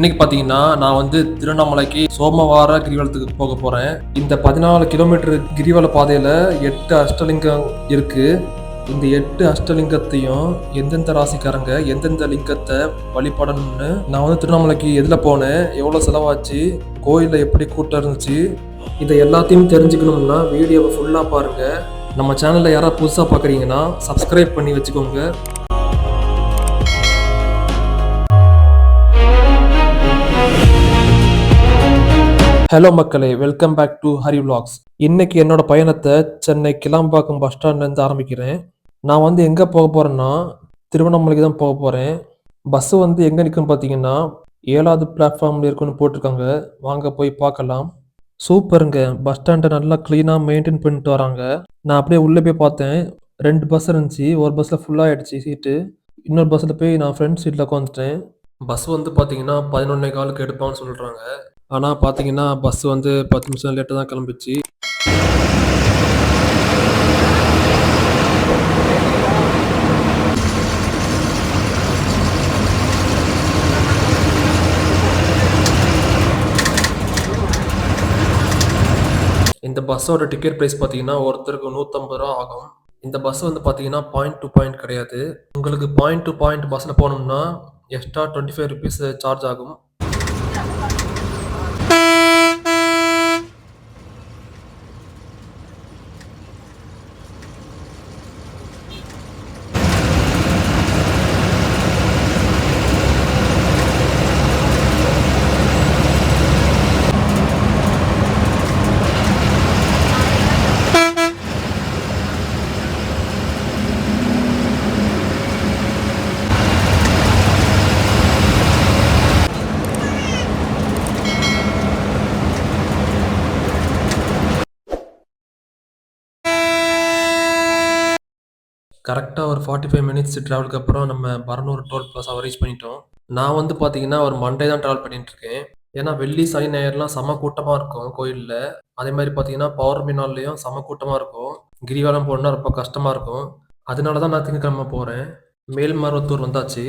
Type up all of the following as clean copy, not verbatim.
இன்னைக்கு பார்த்தீங்கன்னா, நான் வந்து திருவண்ணாமலைக்கு சோமவார கிரிவலத்துக்கு போக போறேன். இந்த 14 கிலோமீட்டர் கிரிவல பாதையில 8 அஷ்டலிங்கம் இருக்கு. இந்த 8 அஷ்டலிங்கத்தையும் எந்தெந்த ராசிக்காரங்க எந்தெந்த லிங்கத்த வழிபடணும்னு நான் வந்து திருவண்ணாமலைக்கு எதுல போனேன், எவ்வளோ செலவாச்சு, கோயில்ல எப்படி கூட்டம் இருந்துச்சு, இதை எல்லாத்தையும் தெரிஞ்சுக்கணும்னா வீடியோவை ஃபுல்லா பாருங்க. நம்ம சேனல்ல யாராவது புதுசா பார்க்குறீங்கன்னா சப்ஸ்கிரைப் பண்ணி வச்சுக்கோங்க. ஹலோ மக்களே, welcome back to Hari vlogs. இன்னைக்கு என்னோட பயணத்தை சென்னை கிளாம்பாக்கம் பஸ் ஸ்டாண்ட்லேருந்து ஆரம்பிக்கிறேன். நான் வந்து எங்கே போக போகிறேன்னா திருவண்ணாமலைக்கு தான் போக போகிறேன். பஸ்ஸு வந்து எங்கே நிற்குன்னு பார்த்தீங்கன்னா 7வது பிளாட்ஃபார்மில் இருக்குன்னு போட்டிருக்காங்க. வாங்க போய் பார்க்கலாம். சூப்பருங்க, பஸ் ஸ்டாண்டை நல்லா க்ளீனாக மெயின்டைன் பண்ணிட்டு வராங்க. நான் அப்படியே உள்ளே போய் பார்த்தேன். 2 பஸ் இருந்துச்சு. ஒரு பஸ்ஸில் ஃபுல்லாகிடுச்சு சீட்டு. இன்னொரு பஸ்ஸில் போய் நான் ஃப்ரெண்ட் சீட்டில் உட்காந்துட்டேன். பஸ் வந்து பார்த்தீங்கன்னா 11:15க்கு எடுப்பான்னு சொல்கிறாங்க. ஆனால் பார்த்தீங்கன்னா பஸ் வந்து 10 நிமிஷம் லேட்டாக தான் கிளம்பிச்சு. இந்த பஸ்ஸோட டிக்கெட் ப்ரைஸ் பார்த்தீங்கன்னா ஒருத்தருக்கு 150 ரூபா ஆகும். இந்த பஸ் வந்து பார்த்தீங்கன்னா பாயிண்ட் டு பாயிண்ட் கிடையாது. உங்களுக்கு பாயிண்ட் டு பாயிண்ட் பஸ்ஸில் போகணும்னா எக்ஸ்ட்ரா 25 ருபீஸ் சார்ஜ் ஆகும். கரெக்டாக ஒரு 45 மினிட்ஸ் ட்ராவலுக்கு அப்புறம் நம்ம பரனூர் டோல் பிளாசாவை ரீச் பண்ணிட்டோம். நான் வந்து பார்த்தீங்கன்னா ஒரு மண்டே தான் ட்ராவல் பண்ணிட்டு இருக்கேன். ஏன்னா வெள்ளி சனி ஞாயிறுலாம் செம கூட்டமாக இருக்கும் கோயிலில். அதே மாதிரி பார்த்தீங்கன்னா பௌர்ணமி நாள்லேயும் செம கூட்டமாக இருக்கும். கிரிவலம் போகணுன்னா ரொம்ப கஷ்டமாக இருக்கும். அதனால தான் நான் திங்கக்கிழமை போகிறேன். மேல்மருவத்தூர் வந்தாச்சு.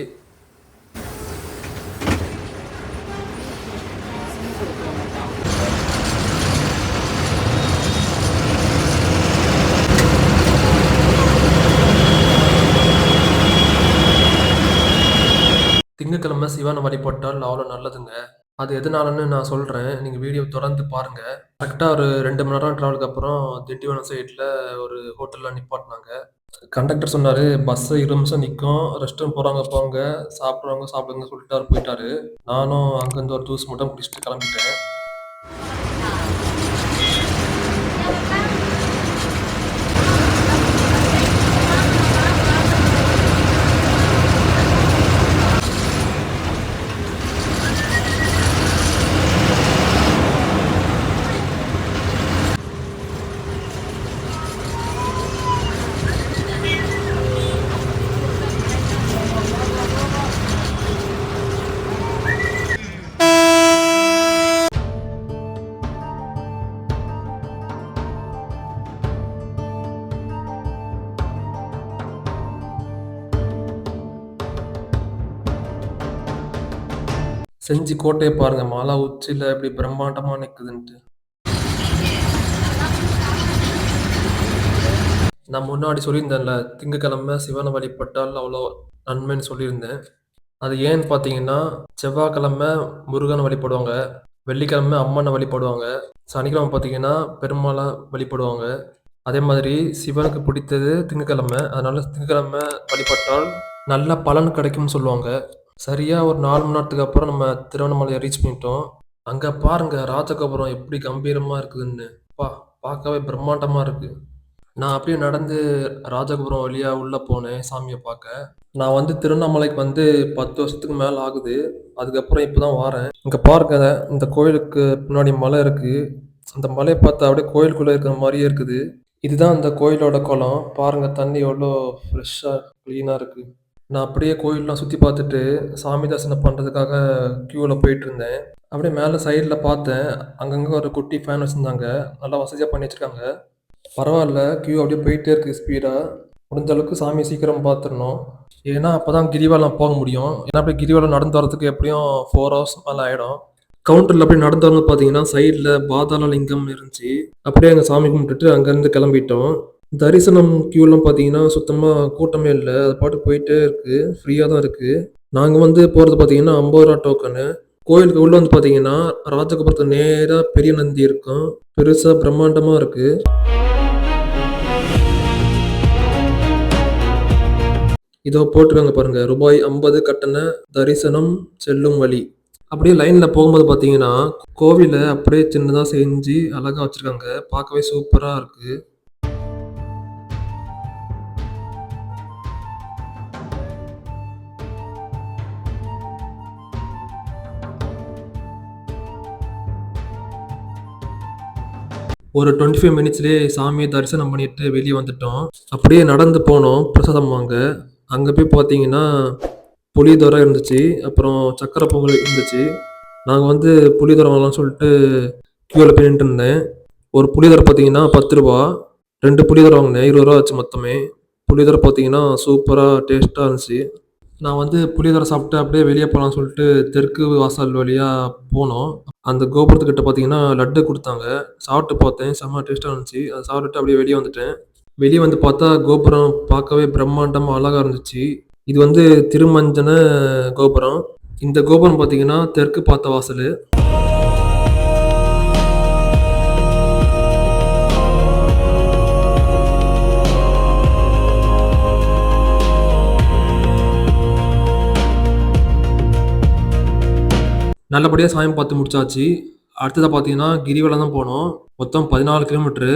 திங்கக்கிழமை சிவனை வழிபட்டால் அவ்வளோ நல்லதுங்க. அது எதனாலன்னு நான் சொல்கிறேன். நீங்கள் வீடியோ தொடர்ந்து பாருங்கள். கரெக்டாக ஒரு 2 மணி நேரம் ட்ராவலுக்கு அப்புறம் திண்டிவனம் சைடில் ஒரு ஹோட்டலில் நிப்பாட்டினாங்க. கண்டக்டர் சொன்னார், பஸ்ஸு 20 நிமிஷம் நிற்கும், ரெஸ்ட் ரூம் போகிறவங்க போங்க, சாப்பிட்றவங்க சாப்பிடுங்க சொல்லிட்டு அவர் போயிட்டாரு. நானும் அங்கேருந்து ஒரு ஜூஸ் மட்டும் குடிச்சிட்டு கிளம்பிட்டேன். செஞ்சி கோட்டையை பாருங்க, மலை உச்சியில் எப்படி பிரம்மாண்டமாக நிற்குதுன்ட்டு. நான் முன்னாடி சொல்லியிருந்தேன்ல, திங்கக்கிழமை சிவனை வழிபட்டால் அவ்வளோ நன்மைன்னு சொல்லியிருந்தேன். அது ஏன்னு பார்த்தீங்கன்னா, செவ்வாய்க்கிழமை முருகனை வழிபடுவாங்க, வெள்ளிக்கிழமை அம்மனை வழிபடுவாங்க, சனிக்கிழமை பார்த்தீங்கன்னா பெருமாளை வழிபடுவாங்க. அதே மாதிரி சிவனுக்கு பிடித்தது திங்கக்கிழமை. அதனால திங்கக்கிழமை வழிபட்டால் நல்ல பலன் கிடைக்கும்னு சொல்லுவாங்க. சரியா ஒரு 4 மணி நேரத்துக்கு அப்புறம் நம்ம திருவண்ணாமலையை ரீச் பண்ணிட்டோம். அங்க பாருங்க ராஜகோபுரம் எப்படி கம்பீரமா இருக்குதுன்னு. பார்க்கவே பிரம்மாண்டமா இருக்கு. நான் அப்படியே நடந்து ராஜகோபுரம் வழியா உள்ள போனேன் சாமியை பார்க்க. நான் வந்து திருவண்ணாமலைக்கு வந்து 10 வருஷத்துக்கு மேல ஆகுது. அதுக்கப்புறம் இப்பதான் வாரேன். இங்க பாருங்க, இந்த கோயிலுக்கு பின்னாடி மலை இருக்கு. அந்த மலையை பார்த்தா அப்படியே கோயிலுக்குள்ள இருக்கிற மாதிரியே இருக்குது. இதுதான் அந்த கோயிலோட குளம். பாருங்க தண்ணி எவ்வளோ ஃப்ரெஷ்ஷா க்ளீனா இருக்கு. நான் அப்படியே கோயில்லாம் சுத்தி பார்த்துட்டு, சாமி தரிசனம் பண்றதுக்காக கியூல போயிட்டுருந்தேன். அப்படியே மேல சைடுல பார்த்தேன். அங்கங்க ஒரு குட்டி ஃபேன் வச்சிருந்தாங்க. நல்லா வசதியா பண்ணி வச்சிருக்காங்க. பரவால்ல, கியூ அப்படியே போயிட்டே இருக்கு ஸ்பீடா. முடிஞ்ச அளவுக்கு சாமியை சீக்கிரம் பார்த்துடணும். ஏன்னா அப்பதான் கிரிவலம் போக முடியும். ஏன்னா அப்படியே கிரிவலம் நடந்து வரதுக்கு எப்படியும் 4 ஹவர்ஸ் மேல ஆயிடும். கவுண்டர்ல அப்படியே நடந்து வந்து பார்த்தீங்கன்னா, சைடுல பாதாள லிங்கம் இருந்துச்சு. அப்படியே அங்க சாமி கும்பிட்டுட்டு அங்கருந்து கிளம்பிட்டோம். தரிசனம் கியூலாம் பார்த்தீங்கன்னா, சுத்தமா கூட்டமே இல்ல. அது பாட்டுக்கு போயிட்டே இருக்கு. ஃப்ரீயா தான் இருக்கு. நாங்க வந்து போறது பார்த்தீங்கன்னா, ரூ. 50 டோக்கனு. கோயிலுக்கு உள்ள வந்து பார்த்தீங்கன்னா, ராஜகோபுரத்துக்கு நேரா பெரிய நந்தி இருக்கும். பெருசா பிரம்மாண்டமா இருக்கு. இதோ போட்டிருக்காங்க பாருங்க. ரூபாய் 50 கட்டண தரிசனம் செல்லும் வழி. அப்படியே லைன்ல போகும்போது பார்த்தீங்கன்னா, கோவில அப்படியே சின்னதா செஞ்சு அழகா வச்சிருக்காங்க. பார்க்கவே சூப்பரா இருக்கு. ஒரு 25 மினிட்ஸ்லயே சாமிய தரிசனம் பண்ணிட்டு வெளிய வந்துட்டோம். அப்படியே நடந்து போனோம் பிரசாதம் வாங்க. அங்க போய் பார்த்தீங்கன்னா, புளியோதரை இருந்துச்சு. அப்புறம் சர்க்கரை பொங்கல் இருந்துச்சு. நாங்க வந்து புளியோதரை வாங்கலாம்னு சொல்லிட்டு கியூல போய் நின்னுட்டுருந்தேன். ஒரு புளியோதரை பார்த்தீங்கன்னா ரூ. 10 2 புளியோதரை வாங்குனேன். ரூ. 20 ஆச்சு மொத்தமே. புளியோதரை பார்த்தீங்கன்னா, சூப்பரா டேஸ்ட்டா இருந்துச்சு. நான் வந்து புளியோதரை சாப்பிட்டு அப்படியே வெளிய போலான்னு சொல்லிட்டு தெற்கு வாசல் வழியா போனோம். அந்த கோபுரத்துக்கிட்ட பார்த்தீங்கன்னா, லட்டு குடுத்தாங்க. சாப்பிட்டு பார்த்தேன். செம்ம டேஸ்ட்டா இருந்துச்சு. அத சாப்பிட்டுட்டு அப்படியே வெளிய வந்துட்டேன். வெளிய வந்து பார்த்தா, கோபுரம் பார்க்கவே பிரம்மாண்டமா அழகா இருந்துச்சு. இது வந்து திருமஞ்சன கோபுரம். இந்த கோபுரம் பார்த்தீங்கன்னா, தெற்கு பார்த்த வாசலு. நல்லபடியா சாமி பார்த்து முடிச்சாச்சு. அடுத்ததா பார்த்தீங்கன்னா, கிரிவலம் தான் போனோம். மொத்தம் 14 கிலோமீட்டரு.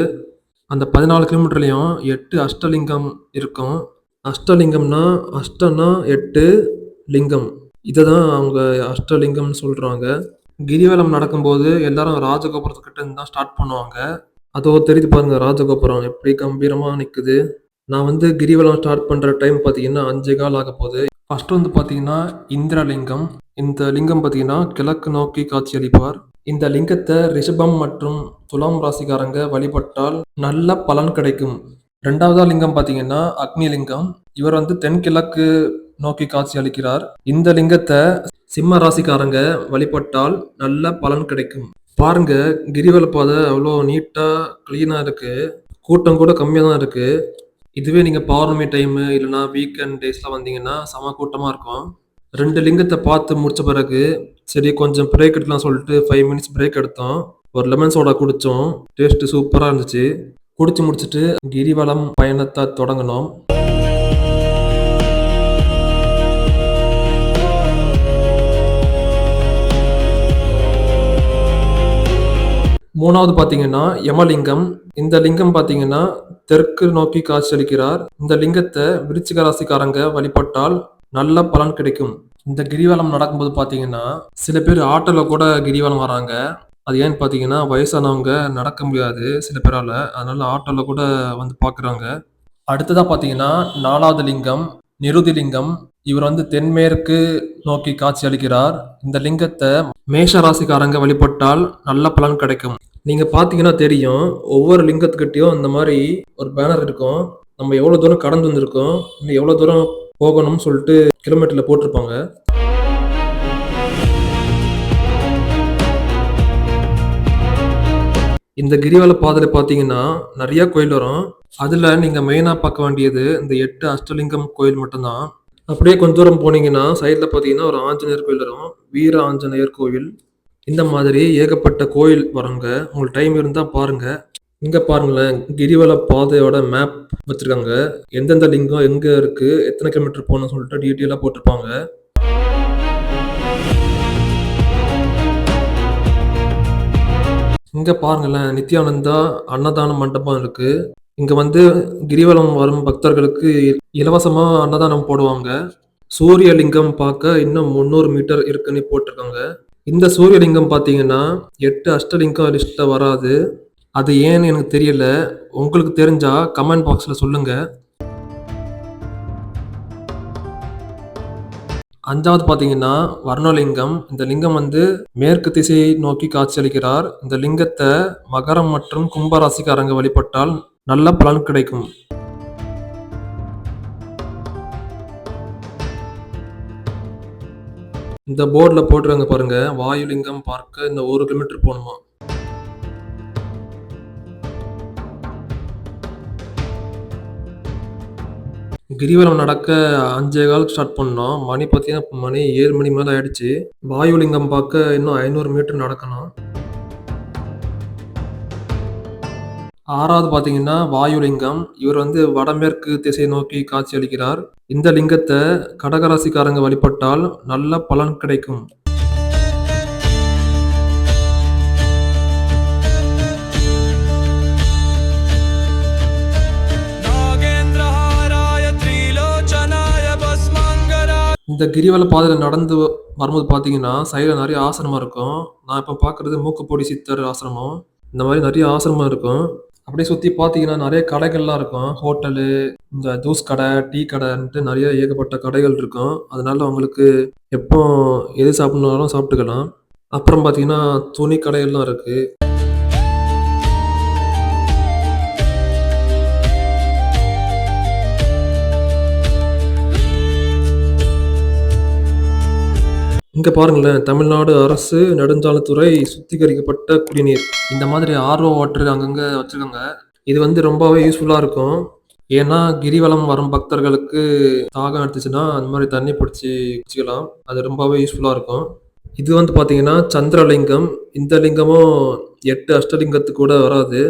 அந்த 14 கிலோமீட்டர்லயும் 8 அஷ்டலிங்கம் இருக்கும். அஷ்டலிங்கம்னா, அஷ்டன்னா 8 லிங்கம். இத தான் அவங்க அஷ்டலிங்கம்னு சொல்றாங்க. கிரிவலம் நடக்கும்போது எல்லாரும் ராஜகோபுரத்துக்கிட்ட இருந்து தான் ஸ்டார்ட் பண்ணுவாங்க. அதோ தெரியுது பாருங்க ராஜகோபுரம் எப்படி கம்பீரமா நிக்குது. நான் வந்து கிரிவலம் ஸ்டார்ட் பண்ற டைம் பார்த்தீங்கன்னா, 5:15 ஆகப்போது. ஃபர்ஸ்ட் வந்து பார்த்தீங்கன்னா, இந்திரலிங்கம். இந்த லிங்கம் பார்த்தீங்கன்னா, கிழக்கு நோக்கி காட்சியளிப்பார். இந்த லிங்கத்த ரிஷபம் மற்றும் துலாம் ராசிக்காரங்க வழிபட்டால் நல்ல பலன் கிடைக்கும். 2வதா லிங்கம் பார்த்தீங்கன்னா, அக்னி லிங்கம். இவர் வந்து தென்கிழக்கு நோக்கி காட்சி அளிக்கிறார். இந்த லிங்கத்த சிம்ம ராசிக்காரங்க வழிபட்டால் நல்ல பலன் கிடைக்கும். பாருங்க, கிரிவல பாதை அவ்வளோ நீட்டா, கிளீனா இருக்கு. கூட்டம் கூட கம்மியா தான் இருக்கு. இதுவே நீங்க பௌர்ணமி டைமு இல்லன்னா வீக்கெண்ட் டேஸ்ல வந்தீங்கன்னா, செம கூட்டமா இருக்கும். 2 லிங்கத்த பார்த்து முடிச்ச பிறகு, சரி கொஞ்சம் பிரேக் எடுக்கலாம்னு சொல்லிட்டு 5 மினிட்ஸ் பிரேக் எடுத்தோம். ஒரு லெமன் சோடா குடிச்சோம். டேஸ்ட் சூப்பரா இருந்துச்சு. குடிச்சு முடிச்சுட்டு கிரிவலம் பயணத்த தொடங்குனோம். 3வது பார்த்தீங்கன்னா, யமலிங்கம். இந்த லிங்கம் பார்த்தீங்கன்னா, தெற்கு நோக்கி காட்சியளிக்கிறார். இந்த லிங்கத்த விருச்சிக ராசிக்காரங்க வழிபட்டால் நல்ல பலன் கிடைக்கும். இந்த கிரிவலம் நடக்கும்போது பார்த்தீங்கன்னா, சில பேர் ஆட்டோல கூட கிரிவலம் வராங்க. அது ஏன்னு பார்த்தீங்கன்னா, வயசானவங்க நடக்க முடியாது சில பேரால. அதனால ஆட்டோல கூட வந்து பார்க்குறாங்க. அடுத்ததா பார்த்தீங்கன்னா, 4வது லிங்கம் நிருதி லிங்கம். இவர் வந்து தென்மேற்கு நோக்கி காட்சி அளிக்கிறார். இந்த லிங்கத்த மேஷ ராசிக்காரங்க வழிபட்டால் நல்ல பலன் கிடைக்கும். நீங்க பார்த்தீங்கன்னா தெரியும். ஒவ்வொரு லிங்கத்துக்கிட்டயும் இந்த மாரி ஒரு பேனர் இருக்கும். நம்ம எவ்வளோ தூரம் கடந்து வந்திருக்கோம், இன்னும் எவ்வளோ தூரம் போகணும்னு சொல்லிட்டு கிலோமீட்டர்ல போட்டிருப்பாங்க. இந்த கிரிவல பாதையில பார்த்தீங்கன்னா, நெறைய கோயில் வரும். அதுல நீங்க மெயினா பார்க்க வேண்டியது இந்த 8 அஷ்டலிங்கம் கோயில் மட்டும் தான். அப்படியே கொஞ்ச தூரம் போனீங்கன்னா, சைடுல பார்த்தீங்கன்னா, ஒரு ஆஞ்சநேயர் கோயில் வரும். வீர ஆஞ்சநேயர் கோவில். இந்த மாதிரி ஏகப்பட்ட கோயில் வருங்க. உங்களுக்கு டைம் இருந்தா பாருங்க. இங்க பாருங்களேன், கிரிவல பாதையோட மேப் வச்சிருக்காங்க. எந்தெந்த லிங்கம் எங்க இருக்கு, எத்தன கிலோமீட்டர் போகணும்னு சொல்லிட்டு டீட்டெயிலா போட்டிருப்பாங்க. இங்க பாருங்களேன், நித்யானந்தா அன்னதான மண்டபம் இருக்கு. இங்க வந்து கிரிவலம் வரும் பக்தர்களுக்கு இலவசமா அன்னதானம் போடுவாங்க. சூரியலிங்கம் பார்க்க இன்னும் 300 மீட்டர் இருக்குன்னு போட்டிருக்காங்க. இந்த சூரியலிங்கம் பார்த்தீங்கன்னா, 8 அஷ்டலிங்கம் லிஸ்ட்ல வராது. அது ஏன்னு எனக்கு தெரியல. உங்களுக்கு தெரிஞ்சா கமெண்ட் பாக்ஸ்ல சொல்லுங்க. 5வது பார்த்தீங்கன்னா, வர்ணலிங்கம். இந்த லிங்கம் வந்து மேற்கு திசையை நோக்கி காட்சியளிக்கிறார். இந்த லிங்கத்த மகரம் மற்றும் கும்ப ராசிக்காரங்க வழிபட்டால் நல்ல பலன் கிடைக்கும். இந்த போர்டுல போட்டுருக்காங்க பாருங்க, வாயுலிங்கம் பார்க்க இந்த 1 கிலோமீட்டர் போணுமா. கிரிவலம் நடக்க 5:15க்கு ஸ்டார்ட் பண்ணோம். மணி பார்த்தீங்கன்னா, மணி 7 மணி மேல ஆயிடுச்சு. வாயுலிங்கம் பார்க்க இன்னும் 500 மீட்டர் நடக்கணும். 6வது பார்த்தீங்கன்னா, வாயுலிங்கம். இவர் வந்து வடமேற்கு திசை நோக்கி காட்சியளிக்கிறார். இந்த லிங்கத்த கடகராசிக்காரங்க வழிபட்டால் நல்ல பலன் கிடைக்கும். இந்த கிரிவல பாதையில நடந்து வரும்போது பார்த்தீங்கன்னா, சைடுல நெறைய ஆசிரமம் இருக்கும். நான் இப்ப பார்க்குறது மூக்குப்பொடி சித்தர் ஆசிரமம். இந்த மாரி நெறைய ஆசிரமம் இருக்கும். அப்படியே சுத்தி பார்த்தீங்கன்னா, நெறைய கடைகள்லாம் இருக்கும். ஹோட்டலு, இந்த ஜூஸ் கடை, டீ கடைன்ட்டு நெறைய ஏகப்பட்ட கடைகள் இருக்கும். அதனால உங்களுக்கு எப்போ எது சாப்பிடணும்னாலும் சாப்பிட்டுக்கலாம். அப்புறம் பார்த்தீங்கன்னா, துணி கடையெல்லாம் இருக்கு. இங்க பாருங்களேன், தமிழ்நாடு அரசு நெடுஞ்சாலைத்துறை சுத்திகரிக்கப்பட்ட குடிநீர். இந்த மாதிரி ஆர்ஓ வாட்டர் அங்கங்க வச்சிருக்காங்க. இது வந்து ரொம்பவே யூஸ்ஃபுல்லா இருக்கும். ஏன்னா, கிரிவலம் வரும் பக்தர்களுக்கு தாகம் எடுத்துச்சுன்னா, அந்த மாரி தண்ணி புடிச்சு குடிச்சுக்கலாம். அது ரொம்பவே யூஸ்ஃபுல்லா இருக்கும். இது வந்து பார்த்தீங்கன்னா, சந்திரலிங்கம். இந்த லிங்கமும் 8 அஷ்டலிங்கத்துக்கு கூட வராது.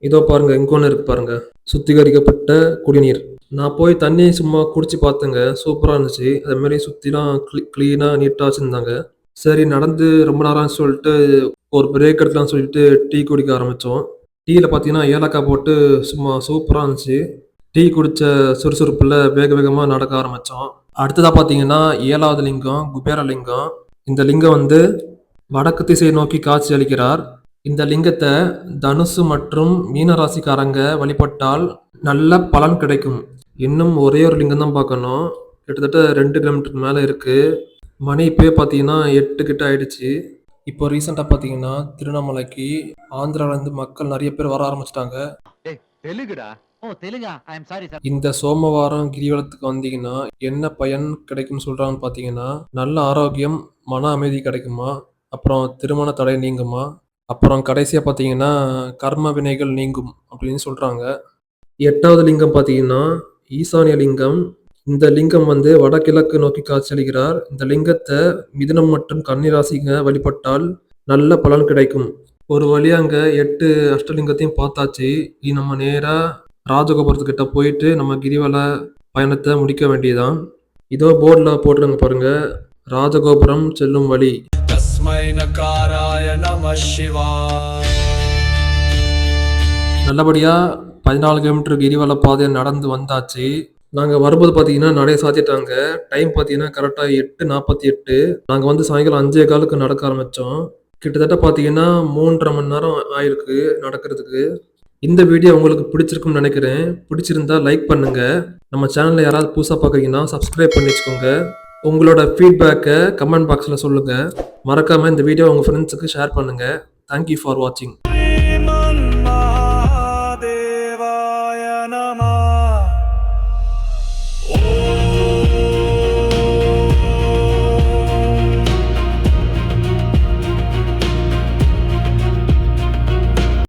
இதோ பாருங்க, இங்க ஒண்ணு இருக்கு பாருங்க. சுத்திகரிக்கப்பட்ட குடிநீர். நான் போய் தண்ணி சும்மா குடிச்சு பார்த்தேங்க. சூப்பரா இருந்துச்சு. அது மாரி சுத்திலாம் கிளீனா, நீட்டா வச்சிருந்தாங்க. சரி நடந்து ரொம்ப நேரம் ஆச்சுன்னு சொல்லிட்டு, ஒரு பிரேக் எடுக்கலாம்னு சொல்லிட்டு டீ குடிக்க ஆரம்பிச்சோம். டீல பார்த்தீங்கன்னா, ஏலக்காய் போட்டு சும்மா சூப்பரா இருந்துச்சு. டீ குடிச்ச சுறுசுறுப்புல வேக வேகமா நடக்க ஆரம்பிச்சோம். அடுத்ததா பார்த்தீங்கன்னா, 7வது லிங்கம் குபேர லிங்கம். இந்த லிங்கம் வந்து வடக்கு திசை நோக்கி காட்சி அளிக்கிறார். இந்த லிங்கத்த தனுசு மற்றும் மீன ராசிக்காரங்க வழிபட்டால் நல்ல பலன் கிடைக்கும். இன்னும் ஒரே ஒரு லிங்கம் தான் பார்க்கணும். கிட்டத்தட்ட 2 கிலோமீட்டருக்கு மேல இருக்கு. மணி இப்பயே பார்த்தீங்கன்னா 8 கிட்ட ஆயிடுச்சு. இப்போ ரீசெண்டா பார்த்தீங்கன்னா, திருவண்ணாமலைக்கு ஆந்திராவிலேருந்து மக்கள் நெறைய பேர் வர ஆரம்பிச்சுட்டாங்க. ஏய் தெலுங்குடா. ஓ தெலுங்கா? ஐ அம் சாரி சார். இந்த சோமவாரம் கிரிவலத்துக்கு வந்தீங்கன்னா, என்ன பயன் கிடைக்கும்னு சொல்றாங்கன்னு பார்த்தீங்கன்னா, நல்ல ஆரோக்கியம், மன அமைதி கிடைக்குமா, அப்புறம் திருமண தடை நீங்குமா, அப்புறம் கடைசியா பார்த்தீங்கன்னா, கர்ம வினைகள் நீங்கும் அப்படின்னு சொல்றாங்க. 8வது லிங்கம் பார்த்தீங்கன்னா, ஈசான்ய லிங்கம். இந்த லிங்கம் வந்து வடகிழக்கு நோக்கி காட்சியளிக்கிறார். இந்த லிங்கத்த மிதுனம் மற்றும் கன்னி ராசிங்க வழிபட்டால் நல்ல பலன் கிடைக்கும். ஒரு வழியா அங்க 8 அஷ்டலிங்கத்தையும் பார்த்தாச்சு. இனி நம்ம நேரா ராஜகோபுரத்துக்கிட்ட போயிட்டு நம்ம கிரிவல பயணத்த முடிக்க வேண்டியதுதான். இதோ போர்டுல போட்டிருக்காங்க பாருங்க. ராஜகோபுரம் செல்லும் வழி. तस्मै नकाराय नमः शिवाय நல்லபடியா 14 கிலோமீட்டர் கிரிவல பாதைய நடந்து வந்தாச்சு. நாங்க வரும்போது பார்த்தீங்கன்னா, நடை சாத்திட்டாங்க. டைம் பார்த்தீங்கன்னா, கரெக்ட்டா 8:48. நாங்க வந்து சாயங்காலம் 5:15க்கு நடக்க ஆரம்பிச்சோம். கிட்டத்தட்ட பார்த்தீங்கன்னா, 3 1/2 மணி நேரம் ஆயிருக்கு நடக்கிறதுக்கு. இந்த வீடியோ உங்களுக்கு பிடிச்சிருக்கும்னு நெனைக்கிறேன். பிடிச்சிருந்தா லைக் பண்ணுங்க. நம்ம சேனல்ல யாராவது புதுசா பார்க்குறீங்கன்னா, சப்ஸ்கிரைப் பண்ணி வச்சுக்கோங்க. உங்களோட ஃபீட்பேக்க கமெண்ட் பாக்ஸ்ல சொல்லுங்க. மறக்காம இந்த வீடியோ உங்க ஃப்ரெண்ட்ஸுக்கு ஷேர் பண்ணுங்க. தேங்க் யூ ஃபார் வாட்சிங். श्रीमन्महा